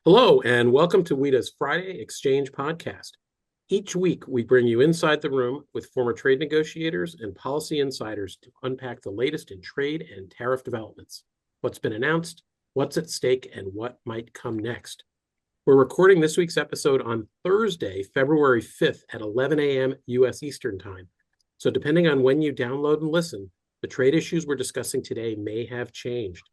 Hello, and welcome to WIDA's Friday Exchange podcast. Each week, we bring you inside the room with former trade negotiators and policy insiders to unpack the latest in trade and tariff developments, what's been announced, what's at stake, and what might come next. We're recording this week's episode on Thursday, February 5th at 11 a.m. U.S. Eastern Time. So depending on when you download and listen, the trade issues we're discussing today may have changed.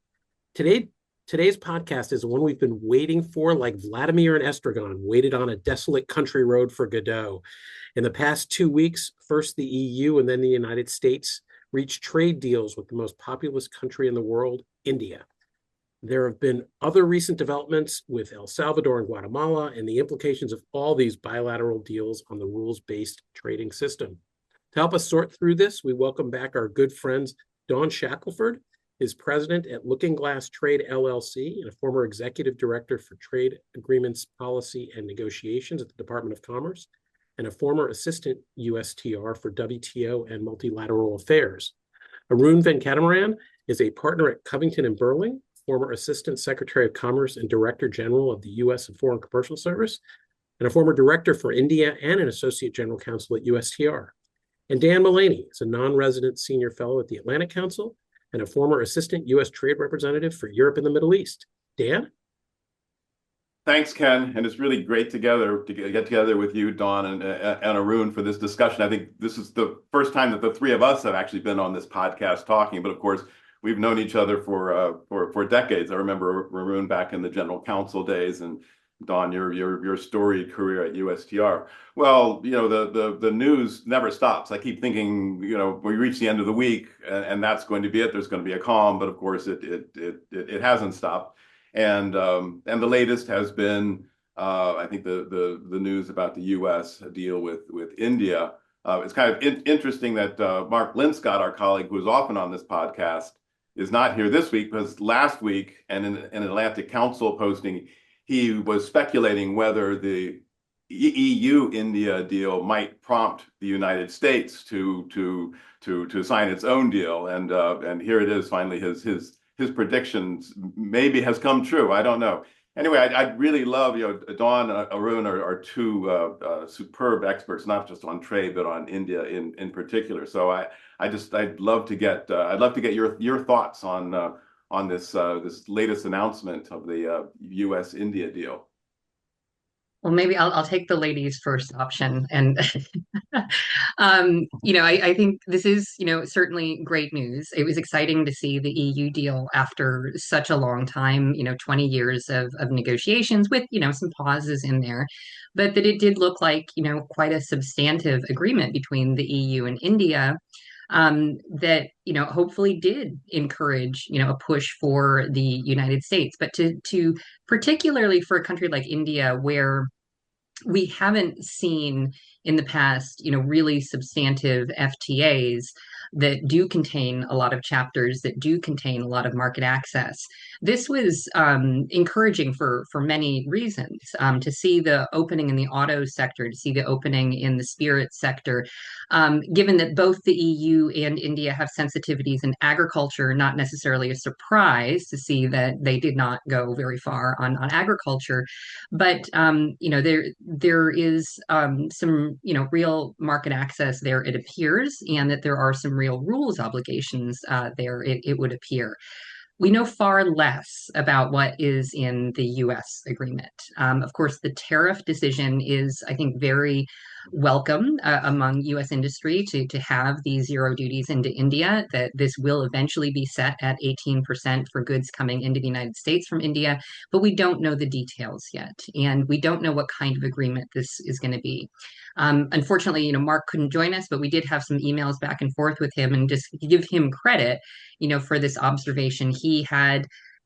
Today's podcast is one we've been waiting for, like Vladimir and Estragon waited on a desolate country road for Godot. In the past 2 weeks, first the EU and then the United States reached trade deals with the most populous country in the world, India. There have been other recent developments with El Salvador and Guatemala and the implications of all these bilateral deals on the rules-based trading system. To help us sort through this, we welcome back our good friends, Dawn Shackleford, is president at Looking Glass Trade LLC and a former executive director for trade agreements, policy, and negotiations at the Department of Commerce, and a former assistant USTR for WTO and multilateral affairs. Arun Venkataraman is a partner at Covington Burling, former assistant secretary of commerce and director general of the U.S. and Foreign Commercial Service, and a former director for India and an associate general counsel at USTR. And Dan Mullaney is a non-resident senior fellow at the Atlantic Council and a former assistant U.S. trade representative for Europe and the Middle East. Dan? Thanks, Ken. And it's really great to get together with you, Dawn, and Arun for this discussion. I think this is the first time that the three of us have actually been on this podcast talking. But of course, we've known each other for decades. I remember Arun back in the general counsel days, and Dawn, your storied career at USTR. Well, the news never stops. I keep thinking, we reach the end of the week, and that's going to be it. There's going to be a calm, but of course, it hasn't stopped. And the latest has been, I think, the news about the U.S. deal with India. It's kind of interesting that Mark Linscott, our colleague, who is often on this podcast, is not here this week because last week, and in an Atlantic Council posting, he was speculating whether the EU-India deal might prompt the United States to sign its own deal, and here it is. Finally, his predictions maybe has come true. I don't know. Anyway, I'd really love, Dawn, Arun are two superb experts, not just on trade but on India in particular. So I'd love to get your thoughts on this latest announcement of the U.S.-India deal. Well, maybe I'll take the ladies first option. And, I think this is, certainly great news. It was exciting to see the EU deal after such a long time, 20 years of negotiations with, some pauses in there, but that it did look like, quite a substantive agreement between the EU and India that hopefully did encourage a push for the United States, but to particularly for a country like India where we haven't seen in the past, really substantive FTAs that do contain a lot of chapters, that do contain a lot of market access. This was encouraging for many reasons. To see the opening in the auto sector, to see the opening in the spirit sector, given that both the EU and India have sensitivities in agriculture, not necessarily a surprise to see that they did not go very far on agriculture, but there is some real market access there, it appears, and that there are some real rules obligations there, it would appear. We know far less about what is in the US agreement. Of course, the tariff decision is, I think, very welcome among US industry to have these zero duties into India, that this will eventually be set at 18% for goods coming into the United States from India, but we don't know the details yet. And we don't know what kind of agreement this is going to be. Unfortunately, Mark couldn't join us, but we did have some emails back and forth with him, and just give him credit, for this observation. He had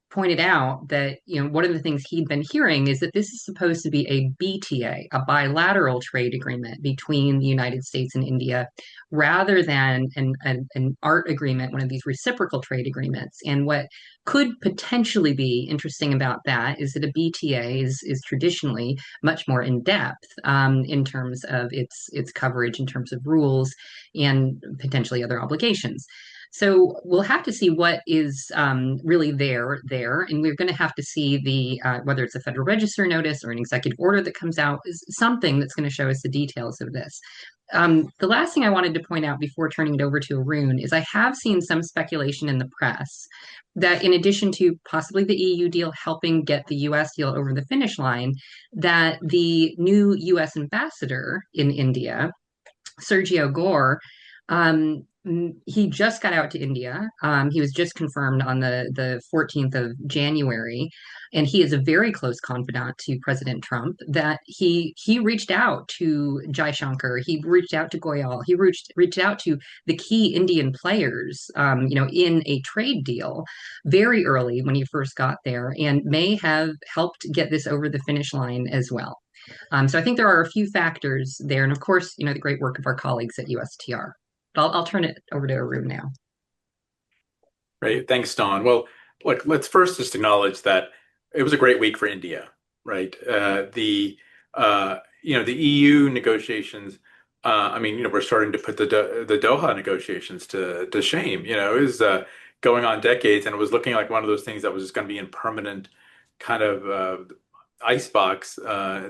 pointed out that, one of the things he'd been hearing is that this is supposed to be a BTA, a bilateral trade agreement between the United States and India, rather than an ART agreement, one of these reciprocal trade agreements. And what could potentially be interesting about that is that a BTA is traditionally much more in depth in terms of its coverage, in terms of rules and potentially other obligations. So we'll have to see what is really there, and we're going to have to see the whether it's a Federal Register notice or an executive order that comes out, is something that's going to show us the details of this. The last thing I wanted to point out before turning it over to Arun is I have seen some speculation in the press that in addition to possibly the EU deal helping get the US deal over the finish line, that the new US ambassador in India, Sergio Gore, he just got out to India. He was just confirmed on the 14th of January, and he is a very close confidant to President Trump. That he reached out to Jai Shankar, he reached out to Goyal, he reached out to the key Indian players, in a trade deal very early when he first got there, and may have helped get this over the finish line as well. So I think there are a few factors there, and of course, the great work of our colleagues at USTR. But I'll turn it over to Arun now. Right. Thanks, Don. Well, look, let's first just acknowledge that it was a great week for India, right? The EU negotiations. We're starting to put the Doha negotiations to shame. It was going on decades, and it was looking like one of those things that was just going to be in permanent kind of icebox. I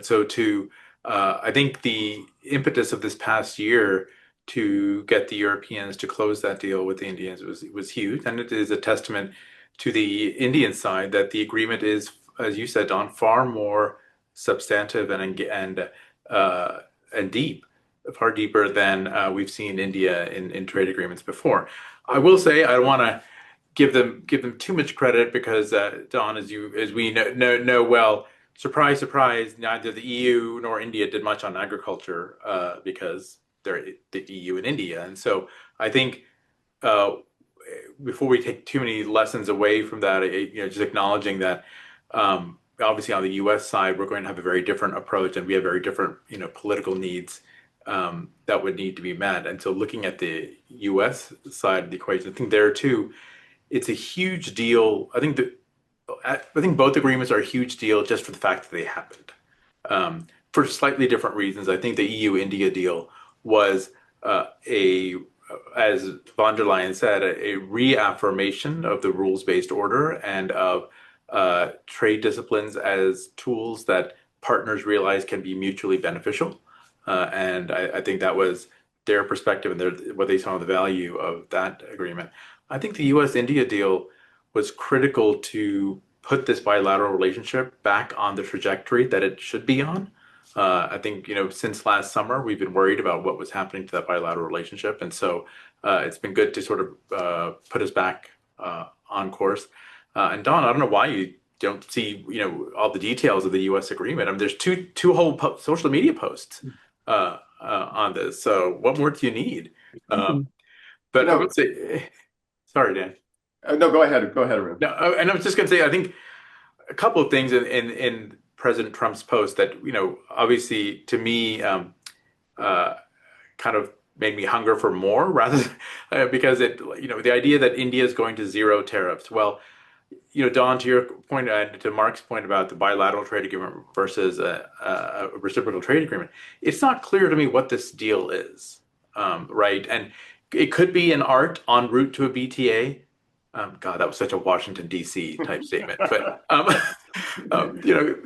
think the impetus of this past year to get the Europeans to close that deal with the Indians was huge, and it is a testament to the Indian side that the agreement is, as you said, Don, far more substantive and deep, far deeper than we've seen India in trade agreements before. I will say I don't want to give them too much credit because Don, as we know well, surprise, surprise, neither the EU nor India did much on agriculture because they're the EU and India. And so I think before we take too many lessons away from that, just acknowledging that obviously on the US side, we're going to have a very different approach and we have very different, political needs that would need to be met. And so looking at the US side of the equation, I think there too, it's a huge deal. I think both agreements are a huge deal just for the fact that they happened. For slightly different reasons. I think the EU-India deal was as von der Leyen said, a reaffirmation of the rules-based order and of trade disciplines as tools that partners realize can be mutually beneficial. And I think that was their perspective and what they saw the value of that agreement. I think the US-India deal was critical to put this bilateral relationship back on the trajectory that it should be on. I think, since last summer, we've been worried about what was happening to that bilateral relationship. And so it's been good to sort of put us back on course. And Don, I don't know why you don't see, all the details of the U.S. agreement. I mean, there's two whole social media posts on this. So what more do you need? But I would say, sorry, Dan. No, go ahead. Go ahead, Arun. No, and I was just going to say, I think a couple of things in President Trump's post that, obviously to me, kind of made me hunger for more rather than, because the idea that India is going to zero tariffs. Well, Don, to your point, to Mark's point about the bilateral trade agreement versus a reciprocal trade agreement, it's not clear to me what this deal is, right? And it could be an art en route to a BTA. God, that was such a Washington, D.C. type statement. But,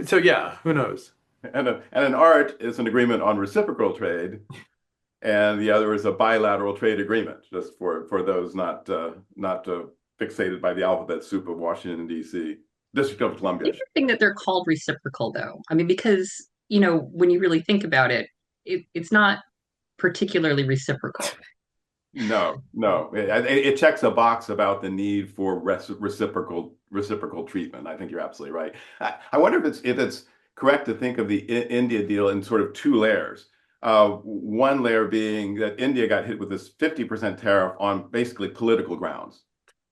so yeah, who knows? And an art is an agreement on reciprocal trade, and the other is a bilateral trade agreement, just for those not fixated by the alphabet soup of Washington, D.C., District of Columbia. Interesting that they're called reciprocal, though. I mean, because, when you really think about it, it's not particularly reciprocal. No. It checks a box about the need for reciprocal treatment. I think you're absolutely right. I wonder if it's correct to think of the India deal in sort of two layers. One layer being that India got hit with this 50% tariff on basically political grounds.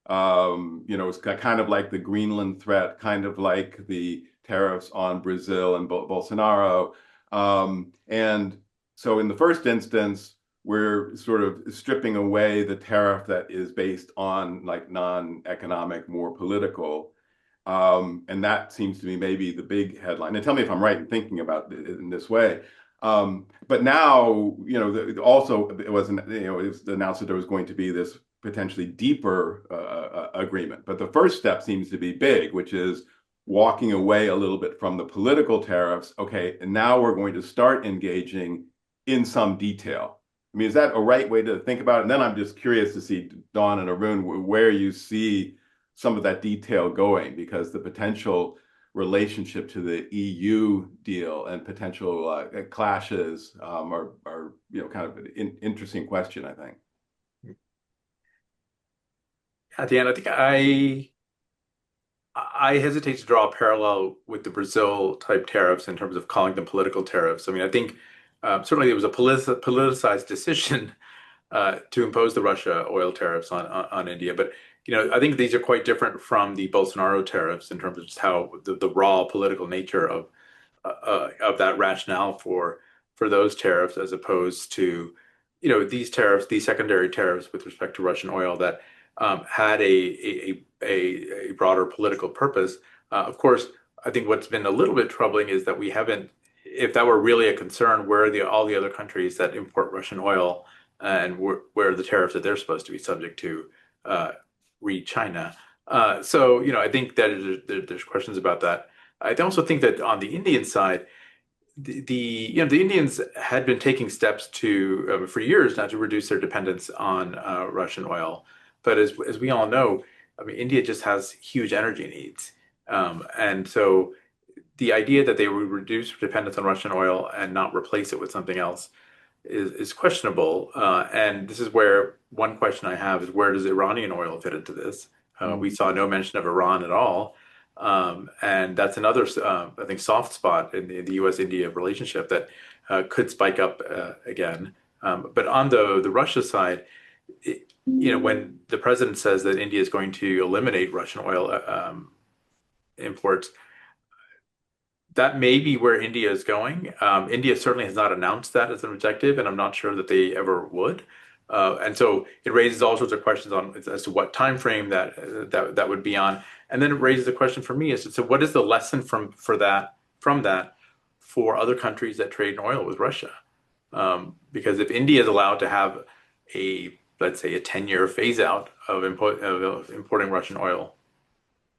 It's kind of like the Greenland threat, kind of like the tariffs on Brazil and Bolsonaro. And so in the first instance, we're sort of stripping away the tariff that is based on like non-economic, more political. And that seems to be maybe the big headline. And tell me if I'm right in thinking about it in this way. But now, also it was announced that there was going to be this potentially deeper agreement. But the first step seems to be big, which is walking away a little bit from the political tariffs. Okay, and now we're going to start engaging in some detail. I mean, is that a right way to think about it? And then I'm just curious to see, Dawn and Arun, where you see some of that detail going, because the potential relationship to the EU deal and potential clashes are kind of an interesting question, I think. At the end, I think I hesitate to draw a parallel with the Brazil type tariffs in terms of calling them political tariffs. I mean, I think certainly it was a politicized decision to impose the Russia oil tariffs on India, but I think these are quite different from the Bolsonaro tariffs in terms of just how the raw political nature of that rationale for those tariffs, as opposed to these tariffs, these secondary tariffs with respect to Russian oil that had a broader political purpose. Of course, I think what's been a little bit troubling is that we haven't, if that were really a concern, where are all the other countries that import Russian oil, and where are the tariffs that they're supposed to be subject to, re China? So I think that there's questions about that. I also think that on the Indian side, the Indians had been taking steps to for years now to reduce their dependence on Russian oil. But as we all know, I mean, India just has huge energy needs, and so the idea that they would reduce dependence on Russian oil and not replace it with something else is questionable. And this is where one question I have is, where does Iranian oil fit into this? We saw no mention of Iran at all. And that's another, I think, soft spot in the U.S.-India relationship that could spike up again. But on the Russia side, when the president says that India is going to eliminate Russian oil imports, that may be where India is going. India certainly has not announced that as an objective, and I'm not sure that they ever would. And so it raises all sorts of questions as to what time frame that would be on. And then it raises a question for me is, so what is the lesson from that for other countries that trade in oil with Russia? Because if India is allowed to have let's say a 10-year phase out of importing Russian oil,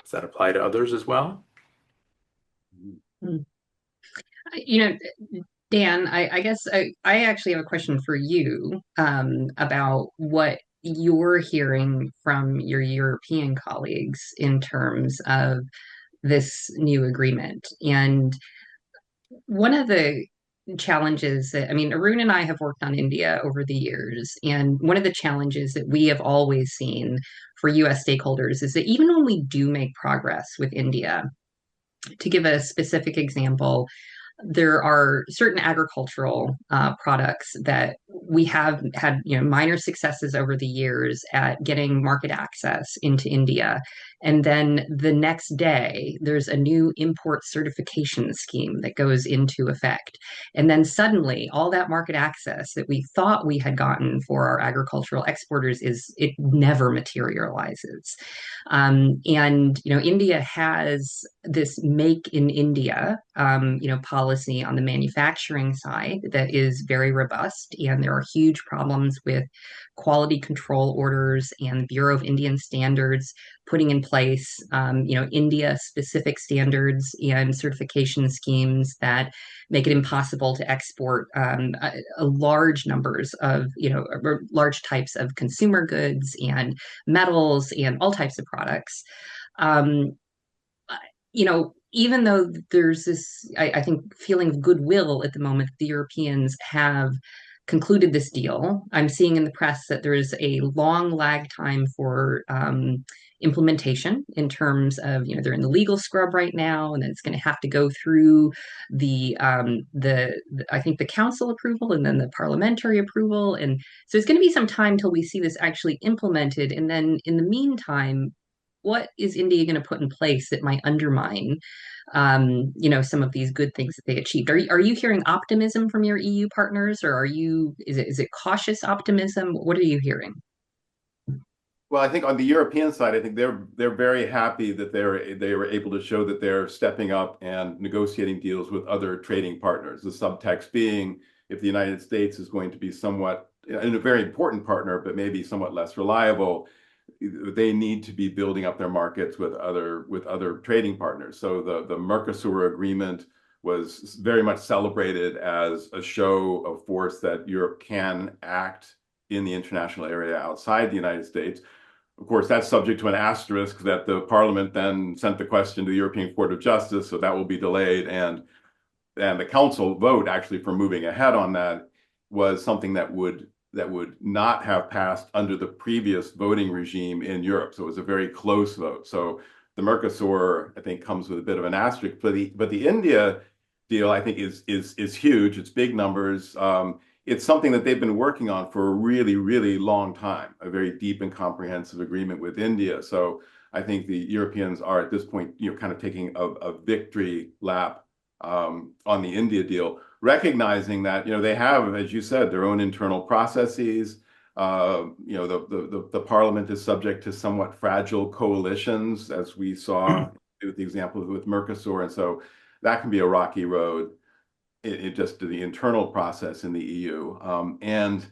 does that apply to others as well? Dan, I guess I actually have a question for you about what you're hearing from your European colleagues in terms of this new agreement. And one of the challenges that, I mean, Arun and I have worked on India over the years, and one of the challenges that we have always seen for US stakeholders is that even when we do make progress with India, to give a specific example, there are certain agricultural products that we have had minor successes over the years at getting market access into India. And then the next day, there's a new import certification scheme that goes into effect. And then suddenly, all that market access that we thought we had gotten for our agricultural exporters it never materializes. And India has this Make in India, policy on the manufacturing side that is very robust, and there are huge problems with quality control orders and the Bureau of Indian Standards putting in place, India-specific standards and certification schemes that make it impossible to export large numbers of, large types of consumer goods and metals and all types of products. Even though there's this, I think, feeling of goodwill at the moment, the Europeans have concluded this deal. I'm seeing in the press that there is a long lag time for implementation in terms of, they're in the legal scrub right now, and then it's going to have to go through I think the council approval and then the parliamentary approval. And so it's going to be some time till we see this actually implemented. And then in the meantime, what is India going to put in place that might undermine, some of these good things that they achieved? Are you hearing optimism from your EU partners, or is it cautious optimism? What are you hearing? Well, I think on the European side, I think they're very happy that they were able to show that they're stepping up and negotiating deals with other trading partners. The subtext being, if the United States is going to be somewhat and a very important partner, but maybe somewhat less reliable, they need to be building up their markets with other trading partners. So the Mercosur agreement was very much celebrated as a show of force that Europe can act in the international area outside the United States. Of course, that's subject to an asterisk that the Parliament then sent the question to the European Court of Justice, so that will be delayed. And the Council vote actually for moving ahead on that was something that would not have passed under the previous voting regime in Europe. So it was a very close vote. So the Mercosur, I think, comes with a bit of an asterisk. But the India deal, I think, is huge. It's big numbers. It's something that they've been working on for a really, really long time, a very deep and comprehensive agreement with India. So I think the Europeans are at this point, kind of taking a victory lap on the India deal, recognizing that, they have, as you said, their own internal processes. The Parliament is subject to somewhat fragile coalitions, as we saw with the example with Mercosur. And so that can be a rocky road. It just to the internal process in the EU. And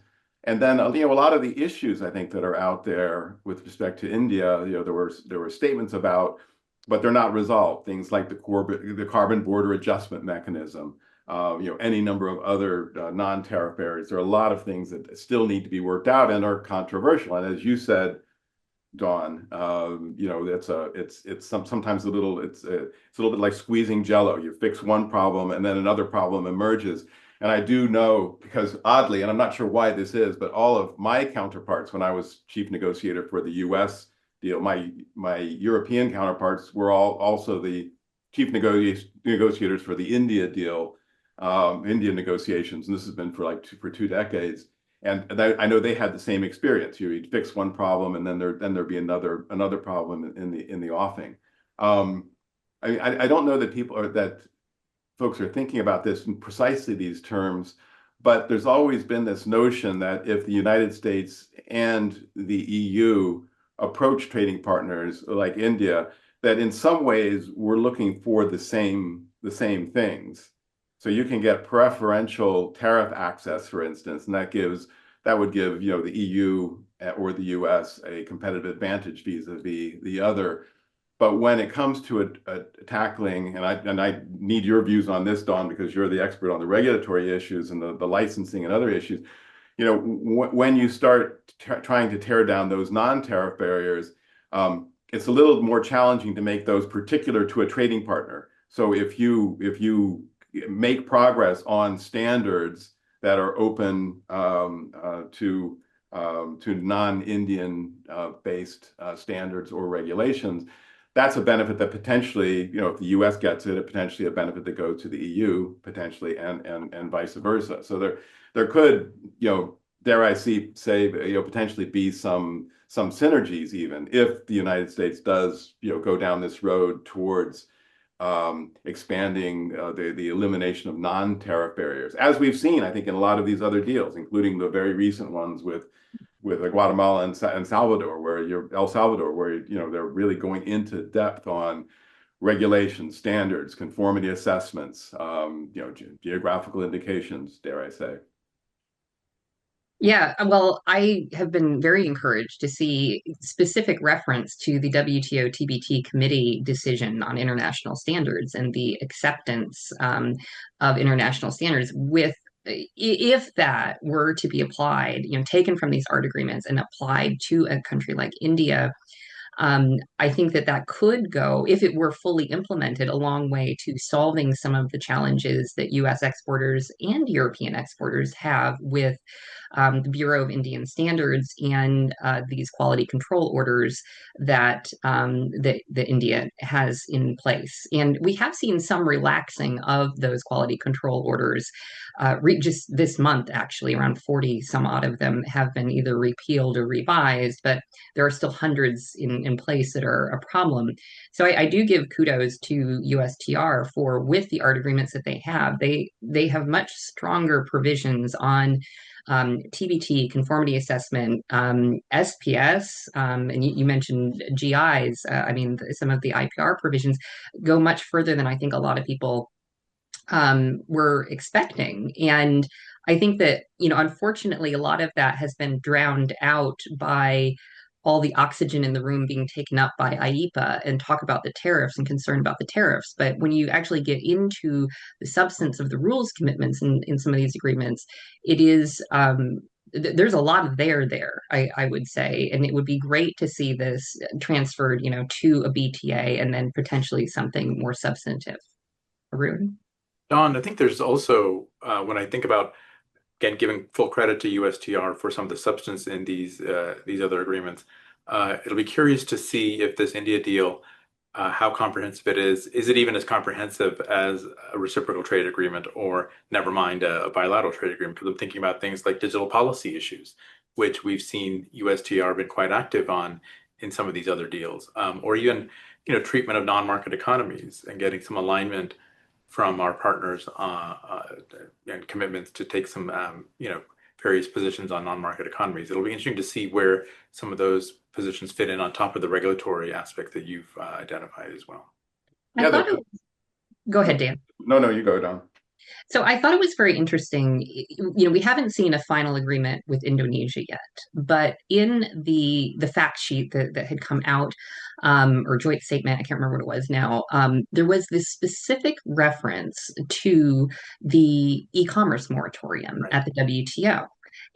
then, a lot of the issues I think that are out there with respect to India, there were statements about, but they're not resolved. Things like the carbon border adjustment mechanism, any number of other non-tariff barriers. There are a lot of things that still need to be worked out and are controversial. And as you said, Dawn, sometimes it's a little bit like squeezing Jello. You fix one problem and then another problem emerges. And I do know, because oddly, and I'm not sure why this is, but all of my counterparts when I was chief negotiator for the U.S. deal, my European counterparts were all also the chief negotiators for the India deal, India negotiations, and this has been for two decades. And I know they had the same experience. You'd fix one problem, and then there'd be another problem in the offing. I don't know that folks are thinking about this in precisely these terms, but there's always been this notion that if the United States and the EU approach trading partners like India, that in some ways we're looking for the same things. So you can get preferential tariff access, for instance, and that would give the EU or the US a competitive advantage vis-a-vis the other. But when it comes to tackling, and I need your views on this, Dawn, because you're the expert on the regulatory issues and the licensing and other issues. When you start trying to tear down those non-tariff barriers, it's a little more challenging to make those particular to a trading partner. So if you make progress on standards that are open to non-Indian based standards or regulations, that's a benefit that potentially, if the U.S. gets it, potentially a benefit that goes to the EU potentially, and vice versa. So there could, dare I say, potentially be some synergies even if the United States does, go down this road towards expanding the elimination of non-tariff barriers, as we've seen, I think, in a lot of these other deals, including the very recent ones with Guatemala and Salvador, El Salvador, where they're really going into depth on regulations, standards, conformity assessments, geographical indications, dare I say. Yeah, well, I have been very encouraged to see specific reference to the WTO TBT committee decision on international standards and the acceptance of international standards if that were to be applied, taken from these art agreements and applied to a country like India. I think that could go, if it were fully implemented, a long way to solving some of the challenges that U.S. exporters and European exporters have with the Bureau of Indian Standards and these quality control orders that India has in place. And we have seen some relaxing of those quality control orders. Just this month, actually, around 40 some odd of them have been either repealed or revised, but there are still hundreds in place that are a problem. So I do give kudos to USTR for, with the art agreements that they have much stronger provisions on TBT, conformity assessment, SPS, and you mentioned GIs. Some of the IPR provisions go much further than I think a lot of people were expecting. And I think that, unfortunately, a lot of that has been drowned out by all the oxygen in the room being taken up by IEPA and talk about the tariffs and concern about the tariffs. But when you actually get into the substance of the rules commitments in some of these agreements, it is there's a lot of there, I would say. And it would be great to see this transferred, to a BTA and then potentially something more substantive. Arun? Don, I think there's also, when I think about, again, giving full credit to USTR for some of the substance in these other agreements, it'll be curious to see if this India deal, how comprehensive it is. Is it even as comprehensive as a reciprocal trade agreement, or never mind a bilateral trade agreement? Because I'm thinking about things like digital policy issues, which we've seen USTR been quite active on in some of these other deals, or even treatment of non-market economies and getting some alignment from our partners and commitments to take some various positions on non-market economies. It'll be interesting to see where some of those positions fit in on top of the regulatory aspect that you've identified as well. Go ahead, Dan. No, you go, Don. So I thought it was very interesting. We haven't seen a final agreement with Indonesia yet, but in the fact sheet that had come out, or joint statement, I can't remember what it was now, there was this specific reference to the e-commerce moratorium at the WTO.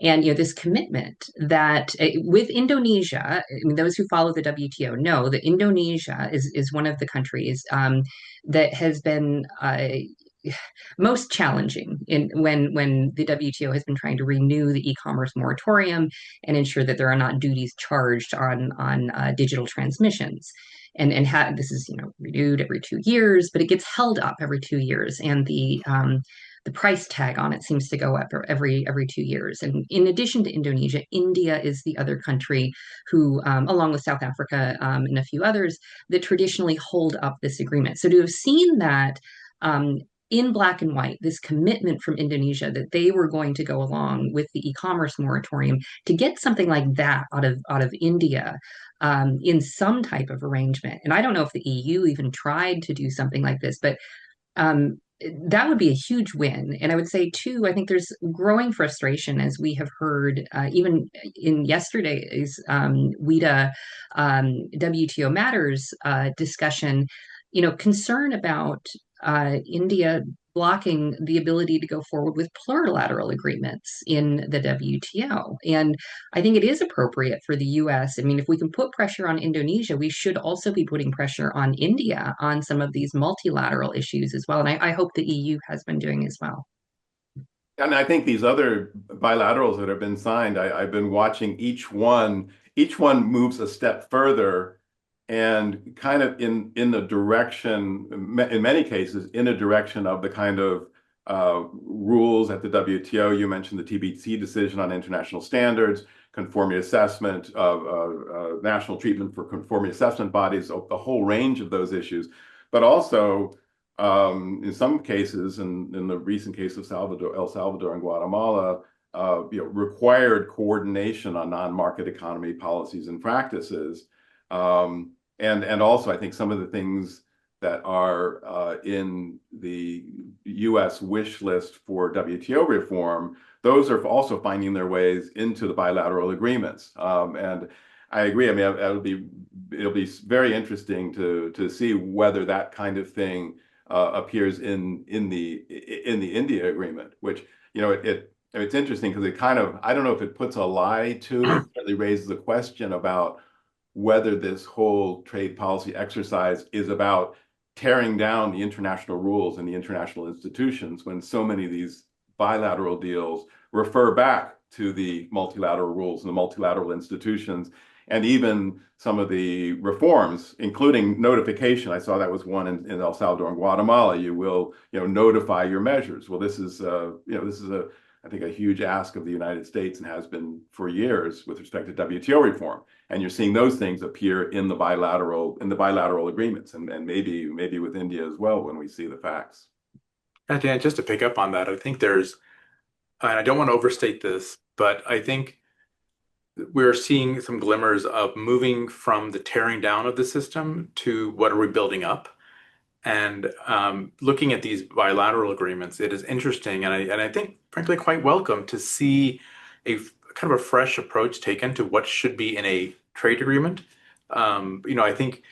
And this commitment that with Indonesia, those who follow the WTO know that Indonesia is one of the countries that has been most challenging when the WTO has been trying to renew the e-commerce moratorium and ensure that there are not duties charged on digital transmissions. And this is renewed every 2 years, but it gets held up every 2 years, and the price tag on it seems to go up every 2 years. And in addition to Indonesia, India is the other country who, along with South Africa and a few others, that traditionally hold up this agreement. So to have seen that in black and white, this commitment from Indonesia that they were going to go along with the e-commerce moratorium, to get something like that out of India in some type of arrangement. And I don't know if the EU even tried to do something like this, but that would be a huge win. And I would say, too, I think there's growing frustration, as we have heard even in yesterday's WIDA WTO Matters discussion, concern about India blocking the ability to go forward with plurilateral agreements in the WTO. And I think it is appropriate for the US. If we can put pressure on Indonesia, we should also be putting pressure on India on some of these multilateral issues as well. And I hope the EU has been doing as well. And I think these other bilaterals that have been signed, I've been watching each one moves a step further, and kind of in the direction, in many cases, in a direction of the kind of rules at the WTO. You mentioned the TBC decision on international standards, conformity assessment, of national treatment for conformity assessment bodies, a whole range of those issues. But also, in some cases, in the recent case of El Salvador and Guatemala, required coordination on non-market economy policies and practices. And also, I think some of the things that are in the U.S. wish list for WTO reform, those are also finding their ways into the bilateral agreements. And I agree. It'll be very interesting to see whether that kind of thing appears in the India agreement, which it's interesting because it kind of, I don't know if it puts a lie to it, it really raises the question about whether this whole trade policy exercise is about tearing down the international rules and the international institutions, when so many of these bilateral deals refer back to the multilateral rules and the multilateral institutions, and even some of the reforms, including notification. I saw that was one in El Salvador and Guatemala. You will, notify your measures. Well, this is I think a huge ask of the United States, and has been for years with respect to WTO reform. And you're seeing those things appear in the bilateral agreements, and maybe with India as well when we see the facts. And Dan, just to pick up on that, I think and I don't want to overstate this, but I think we're seeing some glimmers of moving from the tearing down of the system to what are we building up. And looking at these bilateral agreements, it is interesting, and I think, frankly, quite welcome to see a kind of a fresh approach taken to what should be in a trade agreement. I think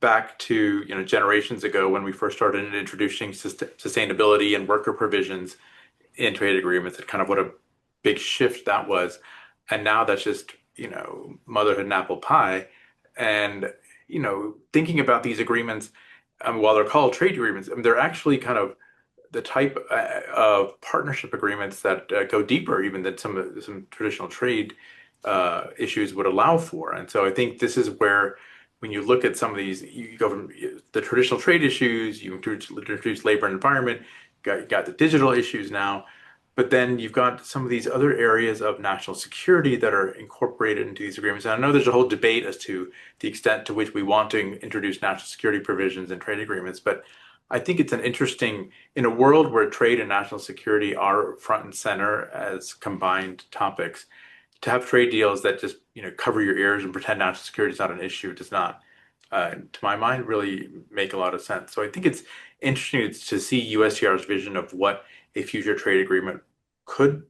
back to generations ago when we first started introducing sustainability and worker provisions in trade agreements, and kind of what a big shift that was. And now that's just motherhood and apple pie. And thinking about these agreements, while they're called trade agreements, they're actually kind of the type of partnership agreements that go deeper even than some traditional trade issues would allow for. And so I think this is where, when you look at some of these, you go from the traditional trade issues, you introduce labor and environment, you got the digital issues now, but then you've got some of these other areas of national security that are incorporated into these agreements. And I know there's a whole debate as to the extent to which we want to introduce national security provisions in trade agreements, but I think it's an interesting, in a world where trade and national security are front and center as combined topics, to have trade deals that just cover your ears and pretend national security is not an issue does not, to my mind, really make a lot of sense. So I think it's interesting to see USTR's vision of what a future trade agreement could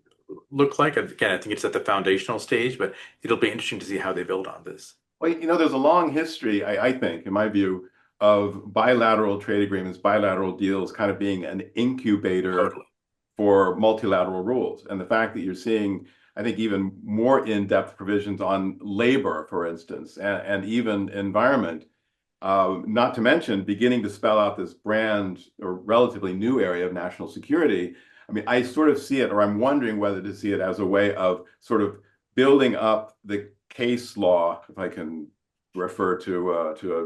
look like. Again, I think it's at the foundational stage, but it'll be interesting to see how they build on this. Well, there's a long history, I think, in my view, of bilateral trade agreements, bilateral deals kind of being an incubator for multilateral rules. And the fact that you're seeing, I think, even more in-depth provisions on labor, for instance, and even environment, not to mention beginning to spell out this brand or relatively new area of national security. I mean, I sort of see it, or I'm wondering whether to see it as a way of sort of building up the case law, if I can refer to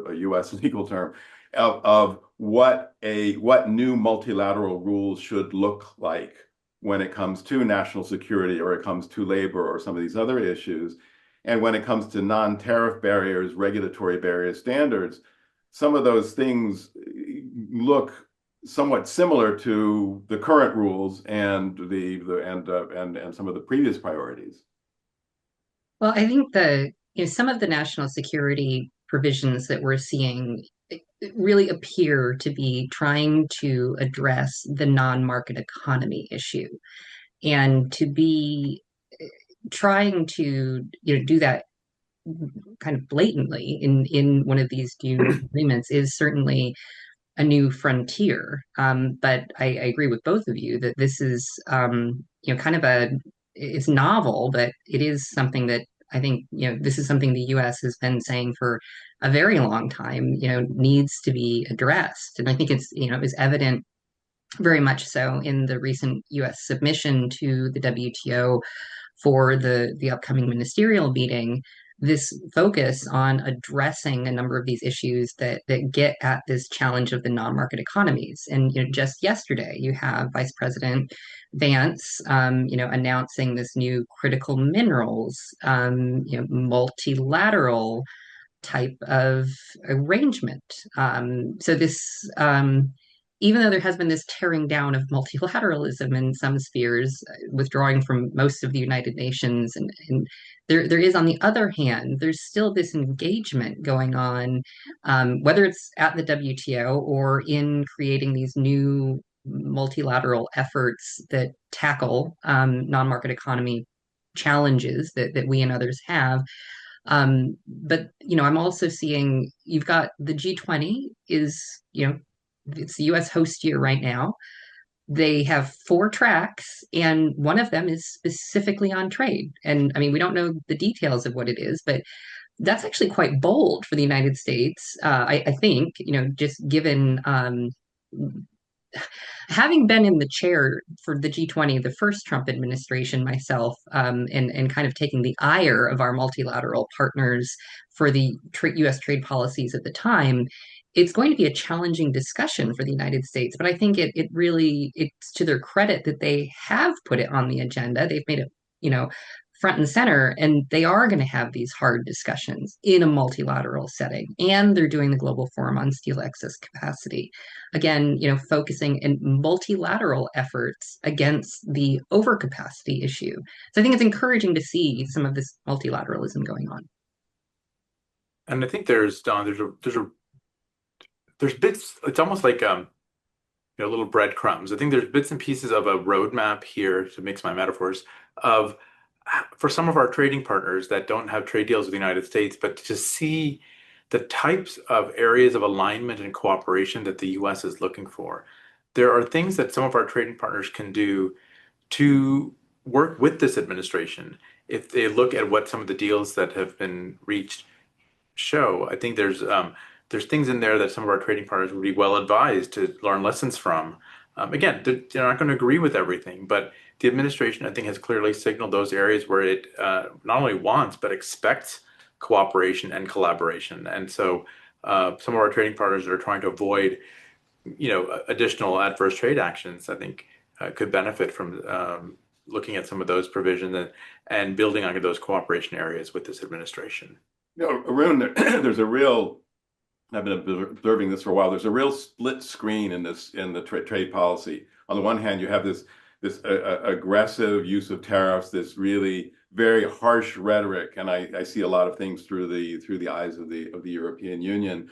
a U.S. legal term, of what new multilateral rules should look like when it comes to national security, or it comes to labor, or some of these other issues. And when it comes to non-tariff barriers, regulatory barriers, standards, some of those things look somewhat similar to the current rules and and some of the previous priorities. Well, I think some of the national security provisions that we're seeing really appear to be trying to address the non-market economy issue, and to be trying to do that kind of blatantly in one of these new agreements is certainly a new frontier. But I agree with both of you that this is kind of it's novel, but it is something that I think this is something the U.S. has been saying for a very long time, needs to be addressed. And I think it was evident very much so in the recent U.S. submission to the WTO for the upcoming ministerial meeting, this focus on addressing a number of these issues that get at this challenge of the non-market economies. And just yesterday, you have Vice President Vance, announcing this new critical minerals, multilateral type of arrangement. So this, even though there has been this tearing down of multilateralism in some spheres, withdrawing from most of the United Nations, and there is, on the other hand, there's still this engagement going on, whether it's at the WTO or in creating these new multilateral efforts that tackle non-market economy challenges that we and others have. But I'm also seeing you've got the G20 is, it's the US host year right now. They have 4 tracks, and one of them is specifically on trade. And I mean, we don't know the details of what it is, but that's actually quite bold for the United States. I think, just given having been in the chair for the G20, the first Trump administration myself, and kind of taking the ire of our multilateral partners for the U.S. trade policies at the time, it's going to be a challenging discussion for the United States. But I think it's to their credit that they have put it on the agenda. They've made it, front and center, and they are going to have these hard discussions in a multilateral setting. And they're doing the Global Forum on Steel Excess Capacity. Again, focusing in multilateral efforts against the overcapacity issue. So I think it's encouraging to see some of this multilateralism going on. And I think there's there's bits, it's almost like little breadcrumbs. I think there's bits and pieces of a roadmap here, to mix my metaphors, of for some of our trading partners that don't have trade deals with the United States, but to see the types of areas of alignment and cooperation that the US is looking for. There are things that some of our trading partners can do to work with this administration. If they look at what some of the deals that have been reached show, I think there's things in there that some of our trading partners would be well advised to learn lessons from. Again, they're not going to agree with everything, but the administration, I think, has clearly signaled those areas where it not only wants but expects cooperation and collaboration. And so, some of our trading partners that are trying to avoid, additional adverse trade actions, I think, could benefit from looking at some of those provisions and building on those cooperation areas with this administration. Arun, there's a real, I've been observing this for a while. There's a real split screen in the trade policy. On the one hand, you have this aggressive use of tariffs, this really very harsh rhetoric, and I see a lot of things through the eyes of the European Union,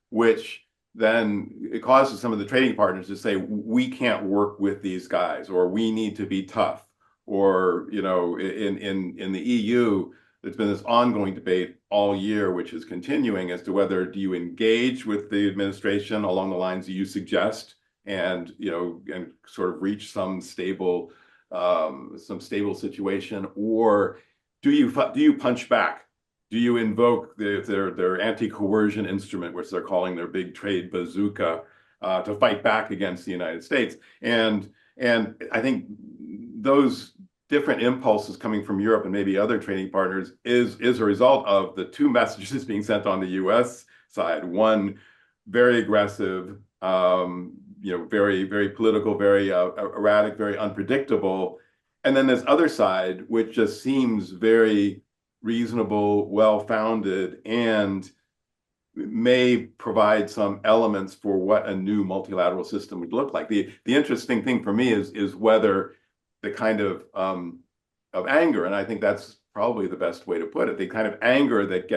which then it causes some of the trading partners to say, we can't work with these guys, or we need to be tough, or in the EU. There's been this ongoing debate all year, which is continuing, as to whether do you engage with the administration along the lines that you suggest, and sort of reach some stable situation, or do you punch back? Do you invoke their anti-coercion instrument, which they're calling their big trade bazooka, to fight back against the United States? And I think those different impulses coming from Europe and maybe other trading partners is a result of the two messages being sent on the U.S. side. One, very aggressive, very, very political, very erratic, very unpredictable. And then this other side, which just seems very reasonable, well-founded, and may provide some elements for what a new multilateral system would look like. The interesting thing for me is whether the kind of anger, and I think that's probably the best way to put it, the kind of anger that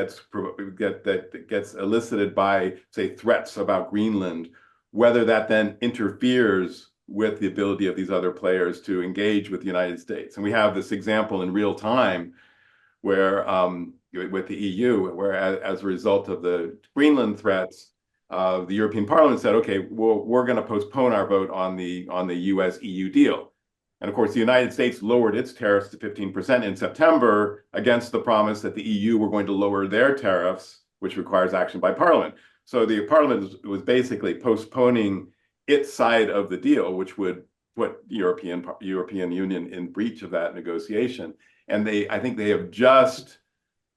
gets elicited by, say, threats about Greenland, whether that then interferes with the ability of these other players to engage with the United States. And we have this example in real time where with the EU, where as a result of the Greenland threats, the European Parliament said, okay, well, we're going to postpone our vote on the US-EU deal. And of course, the United States lowered its tariffs to 15% in September against the promise that the EU were going to lower their tariffs, which requires action by Parliament. So the Parliament was basically postponing its side of the deal, which would put European Union in breach of that negotiation. And I think they've just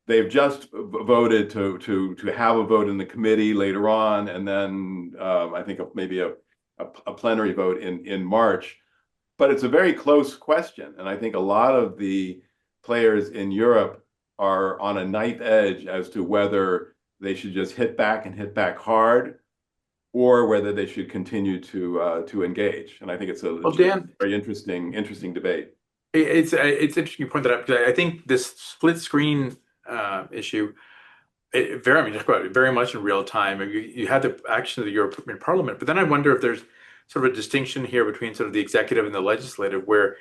voted to have a vote in the committee later on, and then I think maybe a plenary vote in March. But it's a very close question, and I think a lot of the players in Europe are on a knife edge as to whether they should just hit back and hit back hard, or whether they should continue to engage. And I think it's a very interesting debate. It's interesting you point that out, because I think this split screen issue, very much in real time. You had the action of the European Parliament, but then I wonder if there's sort of a distinction here between sort of the executive and the legislative, where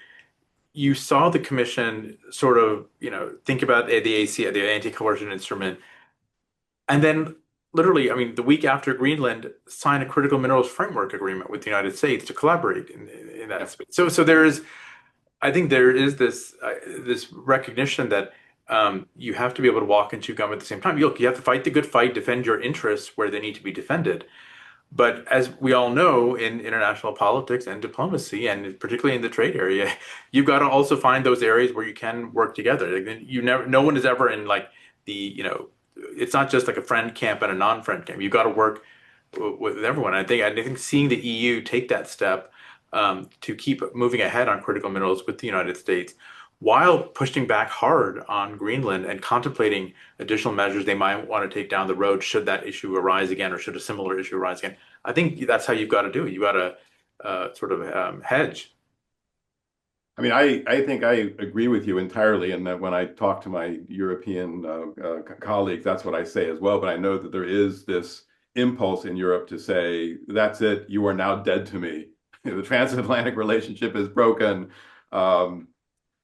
you saw the commission sort of, think about the AC, the anti-coercion instrument, and then literally, the week after Greenland, sign a critical minerals framework agreement with the United States to collaborate in that space. So I think there is this recognition that you have to be able to walk and chew gum at the same time. You have to fight the good fight, defend your interests where they need to be defended. But as we all know, in international politics and diplomacy, and particularly in the trade area, you've got to also find those areas where you can work together. No one is ever in it's not just like a friend camp and a non-friend camp. You've got to work with everyone. I think seeing the EU take that step to keep moving ahead on critical minerals with the United States, while pushing back hard on Greenland and contemplating additional measures they might want to take down the road should that issue arise again, or should a similar issue arise again. I think that's how you've got to do it. You've got to sort of hedge. I think I agree with you entirely, and that when I talk to my European colleagues, that's what I say as well. But I know that there is this impulse in Europe to say, that's it, you are now dead to me. The transatlantic relationship is broken. And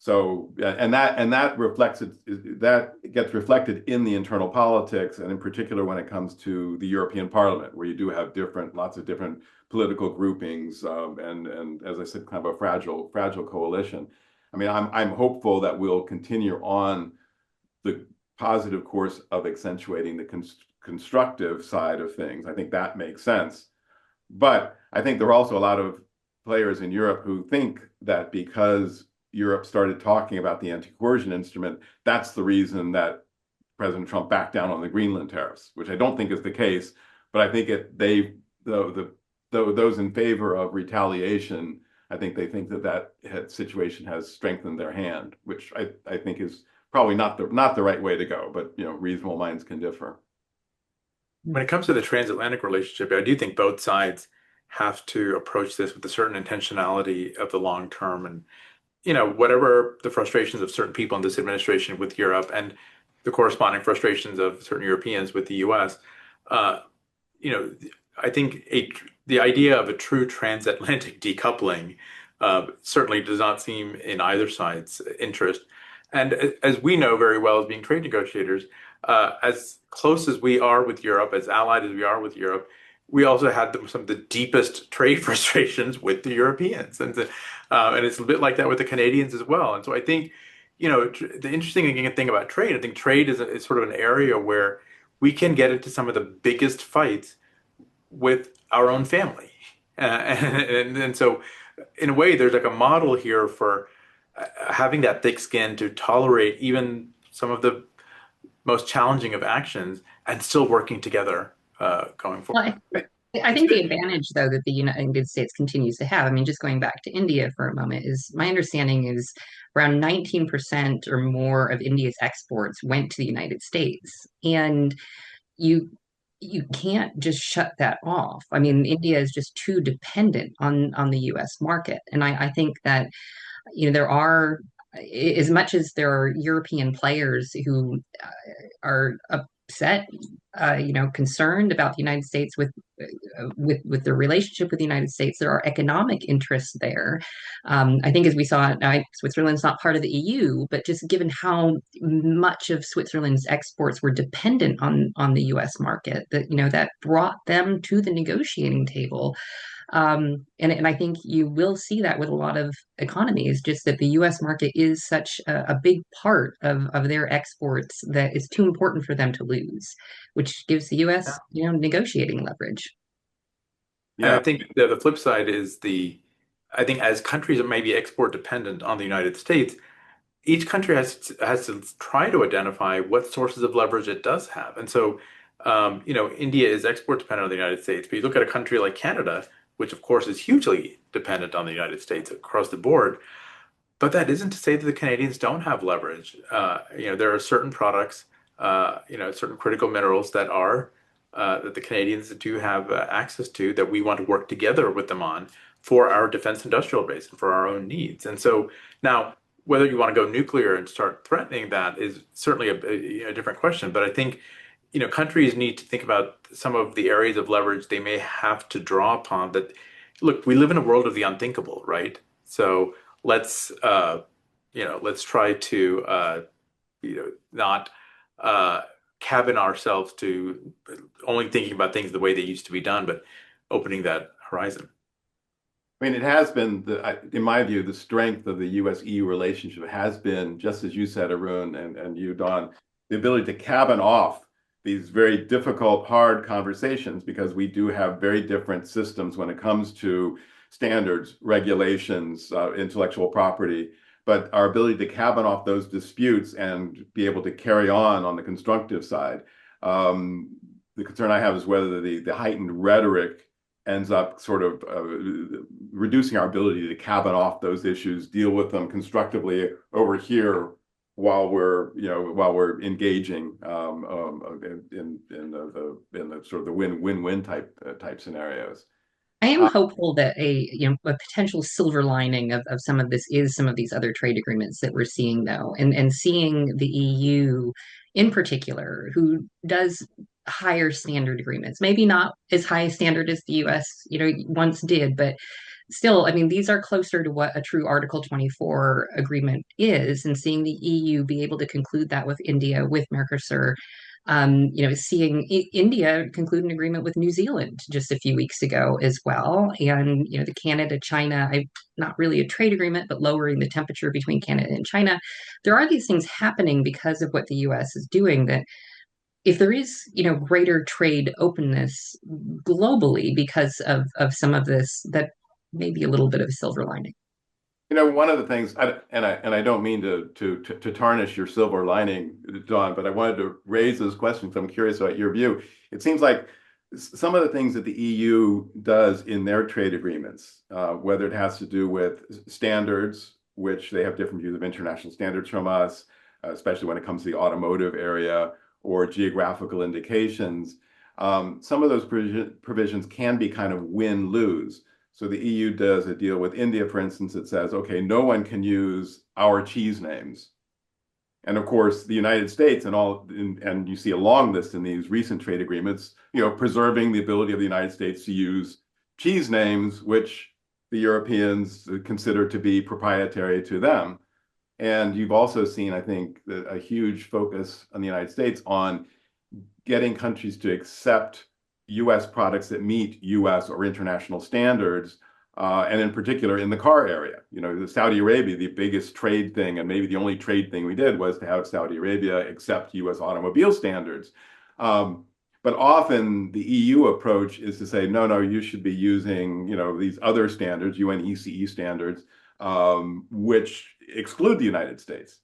that reflects that gets reflected in the internal politics, and in particular when it comes to the European Parliament, where you do have lots of different political groupings, and as I said, kind of a fragile coalition. I mean, I'm hopeful that we'll continue on the positive course of accentuating the constructive side of things. I think that makes sense. But I think there are also a lot of players in Europe who think that because Europe started talking about the anti-coercion instrument, that's the reason that President Trump backed down on the Greenland tariffs, which I don't think is the case. But I think those in favor of retaliation, I think they think that situation has strengthened their hand, which I think is probably not the right way to go. But reasonable minds can differ. When it comes to the transatlantic relationship, I do think both sides have to approach this with a certain intentionality of the long term. And, whatever the frustrations of certain people in this administration with Europe and the corresponding frustrations of certain Europeans with the US, I think the idea of a true transatlantic decoupling certainly does not seem in either side's interest. And as we know very well as being trade negotiators, as close as we are with Europe, as allied as we are with Europe, we also had some of the deepest trade frustrations with the Europeans. And it's a bit like that with the Canadians as well. And so I think, the interesting thing about trade, I think trade is sort of an area where we can get into some of the biggest fights with our own family. And so in a way, there's like a model here for having that thick skin to tolerate even some of the most challenging of actions and still working together going forward. Well, I think the advantage, though, that the United States continues to have, I mean, just going back to India for a moment, is my understanding is around 19% or more of India's exports went to the United States. And you can't just shut that off. I mean, India is just too dependent on the US market. And I think that, there are, as much as there are European players who are upset, concerned about the United States with their relationship with the United States, there are economic interests there. I think, as we saw, Switzerland's not part of the EU, but just given how much of Switzerland's exports were dependent on the U.S. market, that brought them to the negotiating table. And I think you will see that with a lot of economies, just that the U.S. market is such a big part of their exports that it's too important for them to lose, which gives the U.S. Negotiating leverage. Yeah, I think the flip side is I think as countries that may be export dependent on the United States, each country has to try to identify what sources of leverage it does have. And so, India is export dependent on the United States, but you look at a country like Canada, which of course is hugely dependent on the United States across the board. But that isn't to say that the Canadians don't have leverage. There are certain products, certain critical minerals that the Canadians do have access to, that we want to work together with them on for our defense industrial base and for our own needs. And so now, whether you want to go nuclear and start threatening that is certainly a different question. But I think, countries need to think about some of the areas of leverage they may have to draw upon. That, look, we live in a world of the unthinkable, right? So let's try to not cabin ourselves to only thinking about things the way they used to be done, but opening that horizon. I mean, it has been, in my view, the strength of the U.S.-EU relationship has been, just as you said, Arun, and you, Don, the ability to cabin off these very difficult, hard conversations, because we do have very different systems when it comes to standards, regulations, intellectual property. But our ability to cabin off those disputes and be able to carry on the constructive side. The concern I have is whether the heightened rhetoric ends up sort of reducing our ability to cabin off those issues, deal with them constructively over here while we're engaging in the sort of the win-win type scenarios. I am hopeful that a potential silver lining of some of this is some of these other trade agreements that we're seeing, though, and seeing the EU in particular, who does higher standard agreements. Maybe not as high a standard as the US, once did, but still, I mean, these are closer to what a true Article 24 agreement is, and seeing the EU be able to conclude that with India, with Mercosur, seeing India conclude an agreement with New Zealand just a few weeks ago as well. And, the Canada-China, not really a trade agreement, but lowering the temperature between Canada and China. There are these things happening because of what the US is doing that if there is, greater trade openness globally because of some of this, that may be a little bit of a silver lining. One of the things, and I don't mean to tarnish your silver lining, Dawn, but I wanted to raise this question because I'm curious about your view. It seems like some of the things that the EU does in their trade agreements, whether it has to do with standards, which they have different views of international standards from us, especially when it comes to the automotive area, or geographical indications, some of those provisions can be kind of win-lose. So the EU does a deal with India, for instance. It says, okay, no one can use our cheese names. And of course, the United States and you see a long list in these recent trade agreements, preserving the ability of the United States to use cheese names, which the Europeans consider to be proprietary to them. And you've also seen, I think, a huge focus on the United States on getting countries to accept U.S. products that meet U.S. or international standards, and in particular in the car area. Saudi Arabia, the biggest trade thing, and maybe the only trade thing we did was to have Saudi Arabia accept U.S. automobile standards. But often the EU approach is to say, no, you should be using, these other standards, UNECE standards, which exclude the United States.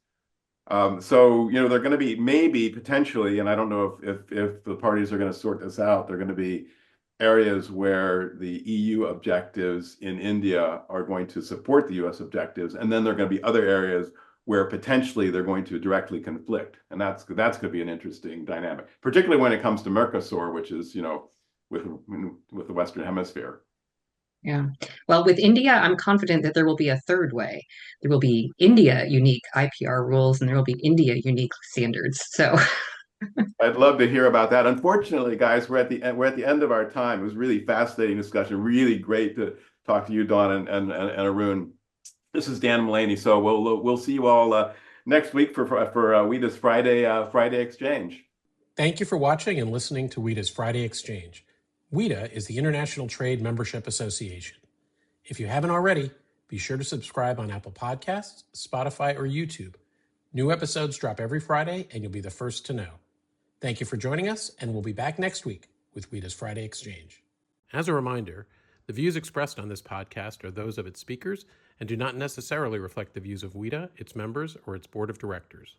So, they're going to be maybe potentially, and I don't know if the parties are going to sort this out, they're going to be areas where the EU objectives in India are going to support the US objectives. And then there are going to be other areas where potentially they're going to directly conflict. And that's going to be an interesting dynamic, particularly when it comes to Mercosur, which is, with the Western Hemisphere. Yeah. Well, with India, I'm confident that there will be a third way. There will be India unique IPR rules, and there will be India unique standards. So I'd love to hear about that. Unfortunately, guys, we're at the end of our time. It was really fascinating discussion. Really great to talk to you, Dawn and Arun. This is Dan Mullaney. So we'll see you all next week for WIDA's Friday Exchange. Thank you for watching and listening to WIDA's Friday Exchange. WIDA is the International Trade Membership Association. If you haven't already, be sure to subscribe on Apple Podcasts, Spotify, or YouTube. New episodes drop every Friday, and you'll be the first to know. Thank you for joining us, and we'll be back next week with WIDA's Friday Exchange. As a reminder, the views expressed on this podcast are those of its speakers and do not necessarily reflect the views of WIDA, its members, or its board of directors.